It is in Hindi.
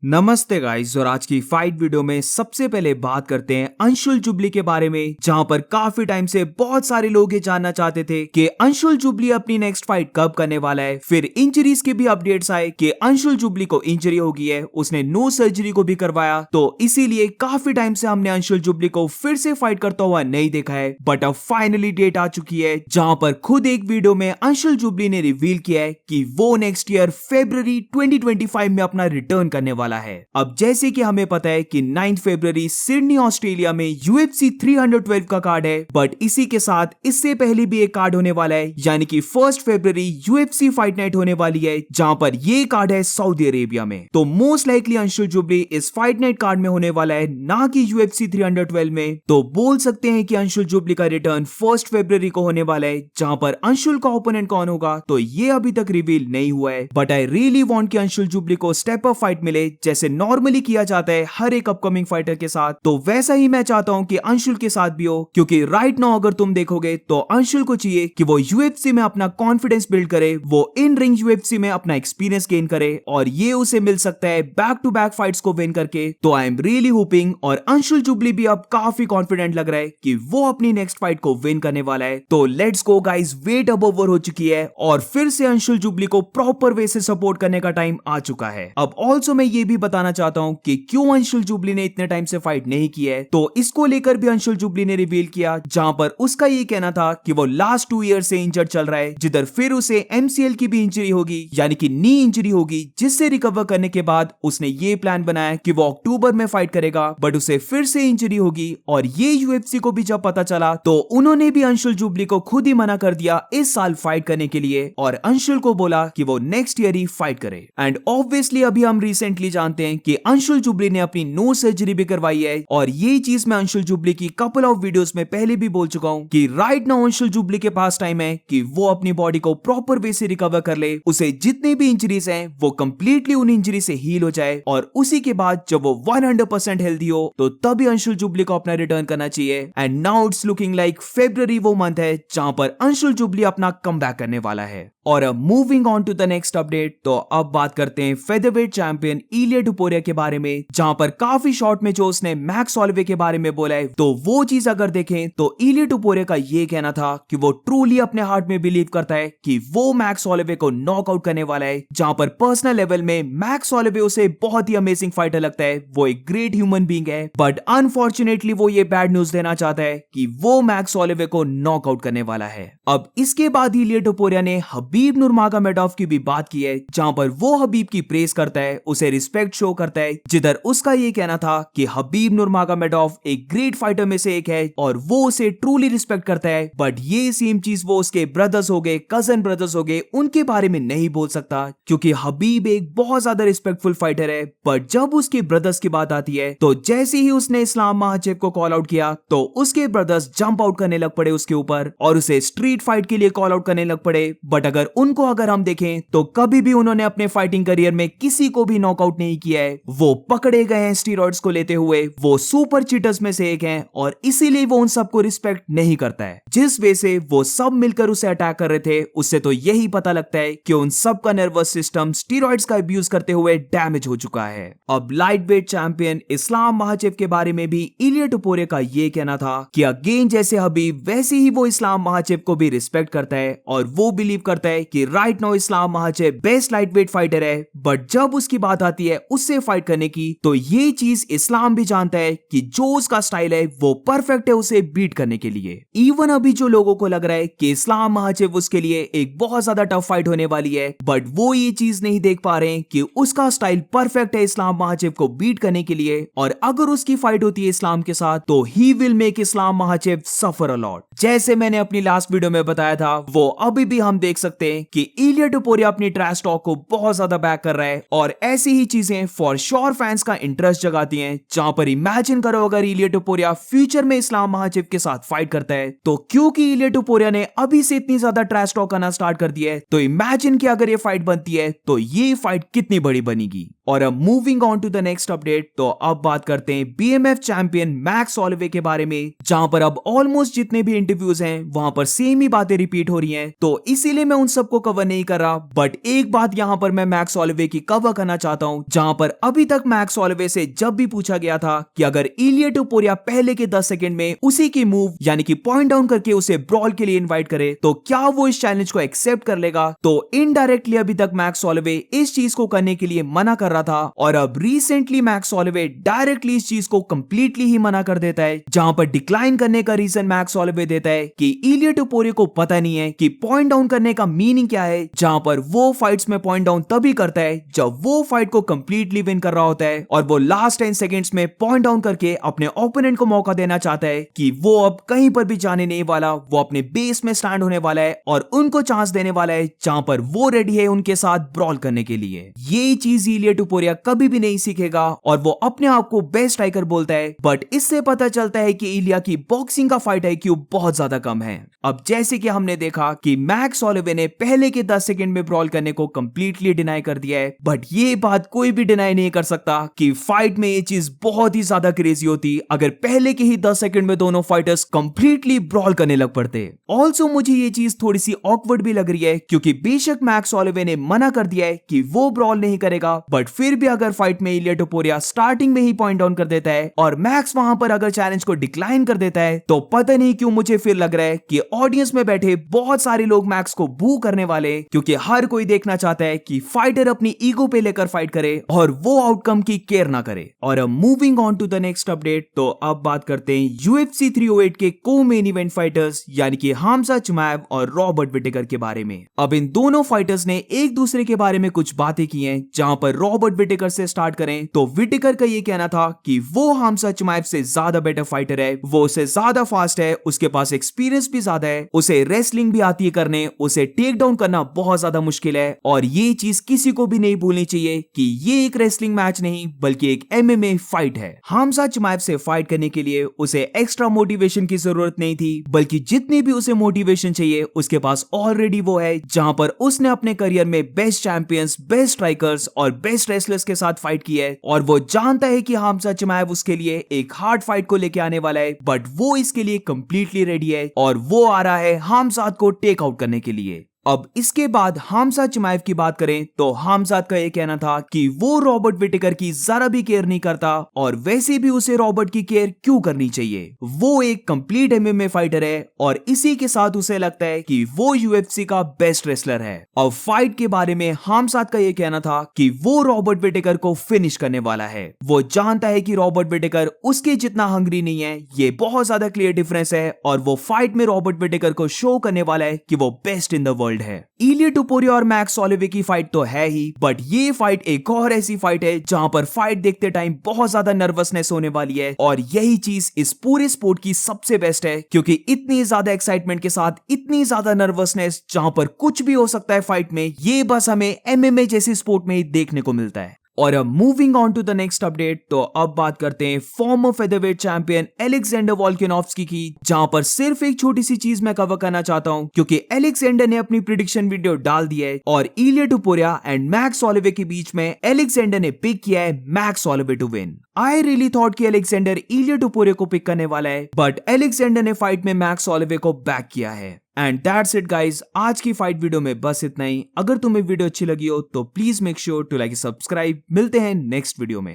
नमस्ते गाइस। और आज की फाइट वीडियो में सबसे पहले बात करते हैं अंशुल जुबली के बारे में, जहां पर काफी टाइम से बहुत सारे लोग ये जानना चाहते थे कि अंशुल जुबली अपनी नेक्स्ट फाइट कब करने वाला है। फिर इंजरीज के भी अपडेट्स आए कि अंशुल जुबली को इंजरी हो गई है, उसने नो सर्जरी को भी करवाया, तो इसीलिए काफी टाइम से हमने अंशुल जुबली को फिर से फाइट करता हुआ नहीं देखा है। बट अब फाइनली डेट आ चुकी है, जहां पर खुद एक वीडियो में अंशुल जुबली ने रिवील किया है कि वो नेक्स्ट ईयर फरवरी 2025 में अपना रिटर्न करने वाला है। अब जैसे कि हमें पता है कि 9 फरवरी सिडनी ऑस्ट्रेलिया में UFC 312 का कार्ड है, बट इसी के साथ इससे पहले भी एक कार्ड होने वाला है, यानी कि 1 फरवरी UFC फाइट नाइट होने वाली है, जहां पर ये कार्ड है सऊदी अरेबिया में। तो मोस्ट लाइकली अंशुल जुबली इस फाइट नाइट कार्ड में होने वाला है, ना कि UFC 312 में। तो बोल सकते हैं कि अंशुल जुबली का रिटर्न 1 फरवरी को होने वाला है, जहां पर अंशुल का ओपोनेंट कौन होगा तो ये अभी तक रिवील नहीं हुआ है। बट आई रियली वांट कि अंशुल जुबली को स्टेप अप फाइट मिले, जैसे नॉर्मली किया जाता है हर एक अपकमिंग फाइटर के साथ। तो वैसा ही मैं चाहता हूं कि अंशुल के साथ भी हो, क्योंकि राइट नाउ अगर तुम देखोगे तो अंशुल को चाहिए कि वो UFC में अपना कॉन्फिडेंस बिल्ड करे, वो इन रिंग UFC में अपना एक्सपीरियंस गेन करे, और ये उसे मिल सकता है बैक टू बैक फाइट्स को विन करके। तो आई एम रियली होपिंग, और अंशुल जुबली भी अब काफी कॉन्फिडेंट लग रहा है कि वो अपनी नेक्स्ट फाइट को विन करने वाला है। तो लेट्स गो गाइस, वेट अब ओवर हो चुकी है और फिर से अंशुल जुबली को प्रॉपर वे से सपोर्ट करने का टाइम आ चुका है। अब ऑल्सो मैं ये भी बताना चाहता हूं कि क्यों अंशुल जुबली ने इतने टाइम से फाइट नहीं की है, तो इसको लेकर भी अंशुल जुबली ने रिवील किया, जहां पर उसका ये कहना था कि वो लास्ट 2 ईयर से इंजर्ड चल रहा है, जिधर फिर उसे MCL की भी इंजरी होगी, यानी कि नी इंजरी होगी, जिससे रिकवर करने के बाद उसने ये प्लान बनाया कि वो अक्टूबर में फाइट करेगा, बट उसे फिर से इंजरी होगी। और ये UFC को भी जब पता चला तो उन्होंने भी अंशुल जुबली को खुद ही मना कर दिया इस साल फाइट करने के लिए, और अंशुल को बोला कि वो नेक्स्ट ईयर ही फाइट करे। एंड ऑब्वियसली अभी हम रिसेंटली जानते हैं कि अंशुल जुबली ने अपनी नो सर्जरी भी करवाई है, और ये चीज मैं अंशुल जुबली की कपल ऑफ वीडियोस में पहले भी बोल चुका हूं कि राइट नाउ अंशुल जुबली के पास टाइम है कि वो अपनी बॉडी को प्रॉपर वे से रिकवर कर ले, उसे जितने भी इंजरीज हैं वो कंप्लीटली उन इंजरी से हील हो जाए, और उसी के बाद जब वो 100% हेल्दी हो तो तभी अंशुल जुबली को अपना रिटर्न करना चाहिए। And now it's looking like February वो मंथ है जहां पर अंशुल जुबली अपना कमबैक करने वाला है। और अब moving on to the next update, तो अब बात करते हैं फेदरवेट चैंपियन इलिया टुपुरिया के बारे में, जहां पर काफी शॉर्ट में जो उसने मैक्स हॉलोवे के बारे में बोला है, तो वो चीज अगर देखें तो इलिया टुपुरिया का ये कहना था कि वो ट्रूली अपने हार्ट में बिलीव करता है कि वो मैक्स हॉलोवे को नॉकआउट करने वाला है, जहां पर पर्सनल लेवल में मैक्स हॉलोवे उसे बहुत ही अमेजिंग फाइटर लगता है, वो एक ग्रेट ह्यूमन बीइंग है। बट अनफॉर्चुनेटली वो ये बैड न्यूज देना चाहता है कि वो मैक्स हॉलोवे को नॉकआउट करने वाला है। अब इसके बाद इलिया टुपुरिया ने हबीब नूरमागोमेडोव की भी बात की है, जहां पर वो हबीब की प्रेस करता है, उसे रिस्पेक्ट शो करता है, जिधर उसका ये कहना था कि हबीब नूरमागोमेडोव एक ग्रेट फाइटर में से एक है और वो उसे ट्रूली रिस्पेक्ट करता है। बट ये सेम चीज वो उसके ब्रदर्स हो गए, कजन ब्रदर्स हो गए, उनके बारे में नहीं बोल सकता, क्योंकि हबीब एक बहुत ज्यादा रिस्पेक्टफुल फाइटर है। बट जब उसके ब्रदर्स की बात आती है तो जैसे ही उसने इस्लाम महाचेव को कॉल आउट किया तो उसके ब्रदर्स जंप आउट करने लग पड़े उसके ऊपर और उसे स्ट्रीट फाइट के लिए कॉल आउट करने लग पड़े। बट अगर हम देखें तो कभी भी उन्होंने अपने फाइटिंग करियर में किसी को भी नॉकआउट नहीं किया है। वो पकड़े गए हैं स्टीरॉइड्स को लेते हुए, वो सुपर चीटर्स में से एक हैं, और इसीलिए वो उन सबको रिस्पेक्ट नहीं करता है। जिस वे से वो सब मिलकर उसे अटैक कर रहे थे, उससे तो यही पता लगता है कि उन सब का नर्वस सिस्टम स्टीरॉइड्स का अब्यूज करते हुए डैमेज हो चुका है। अब लाइट वेट चैंपियन इस्लाम महाचेव के बारे में भी इलिया टुपुरिया का ये कहना था कि अगेन जैसे हबीब वैसे ही वो इस्लाम महाचेव को भी रिस्पेक्ट करता है, और वो बिलीव करता है कि राइट नाउ इस्लाम महाचेव बेस्ट लाइटवेट फाइटर है। बट जब उसकी बात आती है उससे फाइट करने की, तो ये चीज इस्लाम भी जानता है कि जो उसका स्टाइल है वो परफेक्ट है उसे बीट करने के लिए। इवन अभी जो लोगों को लग रहा है कि इस्लाम महाचेव उसके लिए एक बहुत ज्यादा टफ फाइट होने वाली है, बट वो ये चीज नहीं देख पा रहे हैं कि उसका स्टाइल परफेक्ट है इस्लाम महाचेव को बीट करने के लिए, और अगर उसकी फाइट होती है इस्लाम के साथ तो he will make Islam महाचेव suffer a lot. जैसे मैंने अपनी लास्ट वीडियो में बताया था, वो अभी भी हम देख सकते हैं कि इलिया टुपुरिया अपनी ट्रैश टॉक को बहुत ज्यादा बैक कर रहा है, और ऐसी ही चीजें फॉर श्योर फैंस का इंटरेस्ट जगाती हैं। जहां पर इमेजिन करो अगर इलिया टुपुरिया फ्यूचर में इस्लाम महाचेव के साथ फाइट करता है, तो क्योंकि इलिया टुपुरिया ने अभी से इतनी ज्यादा ट्रैश टॉक करना स्टार्ट कर दिया है, तो इमेजिन कि अगर ये फाइट बनती है तो ये फाइट कितनी बड़ी बनेगी। और अब moving on to the next update, तो अब बात करते हैं BMF चैंपियन मैक्स हॉलोवे के बारे में, जहां पर अब ऑलमोस्ट जितने भी इंटरव्यूज हैं वहां पर सेम ही बातें रिपीट हो रही हैं, तो इसीलिए मैं उन सबको कवर नहीं कर रहा। बट एक बात यहां पर मैं मैक्स हॉलोवे की कवर करना चाहता हूं, जहां पर अभी तक मैक्स होलोवे से जब भी पूछा गया था कि अगर इलिया टोपुरिया पहले के 10 सेकंड में उसी की मूव यानी कि पॉइंट डाउन करके उसे ब्रॉल के लिए इनवाइट करे तो क्या वो इस चैलेंज को एक्सेप्ट कर लेगा, तो इनडायरेक्टली अभी तक मैक्स होलोवे इस चीज को करने के लिए मना कर रहा था और अब रिसेंटली मैक्स होलोवे डायरेक्टली इस चीज को कंप्लीटली ही मना कर देता है, जहां पर डिक्लाइन करने का रीजन मैक्स होलोवे देता है कि इलिया टोपुरिया को पता नहीं है कि पॉइंट डाउन करने का मीनिंग क्या है, जहां पर वो फाइट्स में पॉइंट डाउन तभी करता है जब वो फाइट को कंप्लीटली विन कर रहा होता है और वो लास्ट 10 सेकंड्स में पॉइंट डाउन करके अपने ओपोनेंट को मौका देना चाहता है कि वो अब कहीं पर भी जाने नहीं वाला, वो अपने बेस में स्टैंड होने वाला है और उनको चांस देने वाला है जहां पर वो रेडी है उनके साथ ब्रॉल करने के लिए। ये चीज इलिया टोपुरिया कभी भी नहीं सीखेगा और वो अपने आप को बेस्ट स्ट्राइकर बोलता है, बट इससे पता चलता है कि इलिया की बॉक्सिंग का फाइट IQ बहुत ज्यादा कम है। अब जैसे कि हमने देखा कि मैक्स होलोवे ने पहले के 10 सेकंड में ब्रॉल करने को कंप्लीटली डिनाई कर दिया है, बट ये बात कोई भी डिनाई नहीं कर सकता कि फाइट में ये चीज बहुत ही ज्यादा क्रेजी होती अगर पहले के ही 10 सेकंड में दोनों फाइटर्स कंप्लीटली ब्रॉल करने लग पड़ते। ऑल्सो मुझे ये चीज थोड़ी सी ऑकवर्ड भी लग रही है क्योंकि बेशक मैक्स होलोवे ने मना कर दिया है कि वो ब्रॉल नहीं करेगा, बट फिर भी अगर फाइट में इलिया टोपुरिया स्टार्टिंग में ही पॉइंट डाउन कर देता है और मैक्स वहां पर अगर चैलेंज को डिक्लाइन कर देता है तो पता नहीं क्यों मुझे फिर लग रहा है कि ऑडियंस में बैठे बहुत सारे लोग मैक्स को बू करने वाले, क्योंकि हर कोई देखना चाहता है कि फाइटर अपनी ईगो पे लेकर फाइट करे और वो आउटकम की केयर ना करे। और अब moving on to the next update, तो अब बात करते हैं UFC 308 के को मेन इवेंट फाइटर्स यानी कि हमजा चिमाएव और रॉबर्ट विटेकर के बारे में। अब इन दोनों फाइटर्स ने एक दूसरे के बारे में कुछ बातें की हैं, जहां पर रॉबर्ट विटेकर से स्टार्ट करें तो विटेकर का ये कहना था कि वो हमजा चिमाएव से ज्यादा बेटर फाइटर है, वो उससे ज्यादा फास्ट है, उसके पास एक्सपीरियंस भी ज्यादा है, उसे रेसलिंग भी आती है करने, उसे टेक डाउन करना बहुत ज्यादा मुश्किल है और ये चीज किसी को भी नहीं भूलनी चाहिए कि ये एक रेसलिंग मैच नहीं बल्कि एक MMA फाइट है। हमजा चिमाएव से फाइट करने के लिए उसे एक्स्ट्रा मोटिवेशन की जरूरत नहीं थी, बल्कि जितनी भी उसे मोटिवेशन चाहिए उसके पास ऑलरेडी वो है, जहां पर उसने अपने करियर में बेस्ट चैंपियंस, बेस्ट स्ट्राइकर्स और बेस्ट रेसलर्स के साथ फाइट की है और वो जानता है कि हमजा चिमाएव उसके लिए एक हार्ड फाइट को लेके आने वाला है, बट वो इसके लिए कंप्लीटली रेडी है और वो आ रहा है हमजाद को टेक आउट करने के लिए। अब इसके बाद हमजा चिमाएव की बात करें तो हमजाद का यह कहना था कि वो रॉबर्ट विटेकर की जरा भी केयर नहीं करता और वैसे भी उसे रॉबर्ट की केयर क्यों करनी चाहिए, वो एक कंप्लीट MMA फाइटर है और इसी के साथ उसे लगता है कि वो UFC का बेस्ट रेसलर है। अब फाइट के बारे में हमजाद का यह कहना था कि वो रॉबर्ट विटेकर को फिनिश करने वाला है। वो जानता है कि रॉबर्ट विटेकर उसके जितना हंग्री नहीं है, ये बहुत ज्यादा क्लियर डिफरेंस है और वो फाइट में रॉबर्ट विटेकर को शो करने वाला है कि वो बेस्ट इन द वर्ल्ड है। इलिया टोपुरिया और मैक्स होलोवे की फाइट तो है ही, बट ये फाइट एक और ऐसी फाइट है जहां पर फाइट देखते टाइम बहुत ज्यादा नर्वसनेस होने वाली है और यही चीज इस पूरे स्पोर्ट की सबसे बेस्ट है, क्योंकि इतनी ज्यादा एक्साइटमेंट के साथ इतनी ज्यादा नर्वसनेस जहां पर कुछ भी हो सकता है फाइट में, ये बस हमें MMA जैसी स्पोर्ट में ही देखने को मिलता है। और अब moving on to the next update, तो अब बात करते हैं former featherweight champion Alexander Volkanovski की, जहां पर सिर्फ एक छोटी सी चीज मैं कवर करना चाहता हूं, क्योंकि एलेक्जेंडर ने अपनी प्रिडिक्शन वीडियो डाल दी है और इलिया टोपुरिया एंड मैक्स होलोवे के बीच में एलेक्जेंडर ने पिक किया है Max Holloway to win. I really thought कि एलेक्जेंडर इलिया टोपुरिया को पिक करने वाला है, बट एलेक्जेंडर ने फाइट में मैक्स होलोवे को बैक किया है। एंड दैट्स इट गाइज, आज की फाइट वीडियो में बस इतना ही। अगर तुम्हें वीडियो अच्छी लगी हो तो please make sure to like subscribe. मिलते हैं नेक्स्ट वीडियो में।